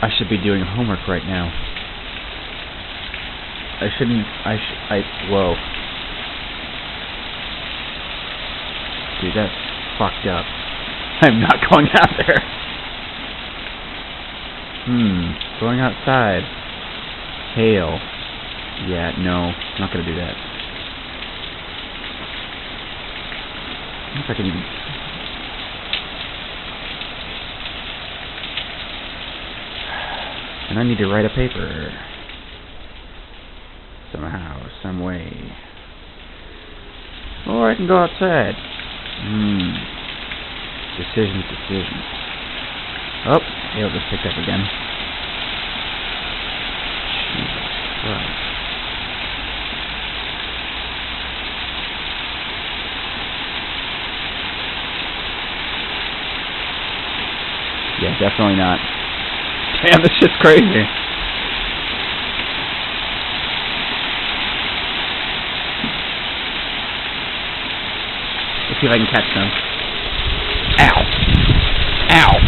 I should be doing homework right now. I shouldn't. Whoa. Dude, that's fucked up. I'm not going out there. Going outside. Hail. Yeah, no. Not gonna do that. I don't know if I can even... And I need to write a paper. Somehow, some way. Or I can go outside. Decisions. Oh, hail just picked up again. Jesus Christ. Yeah, definitely not. Damn, this shit's crazy. Let's see if I can catch them. Ow! Ow!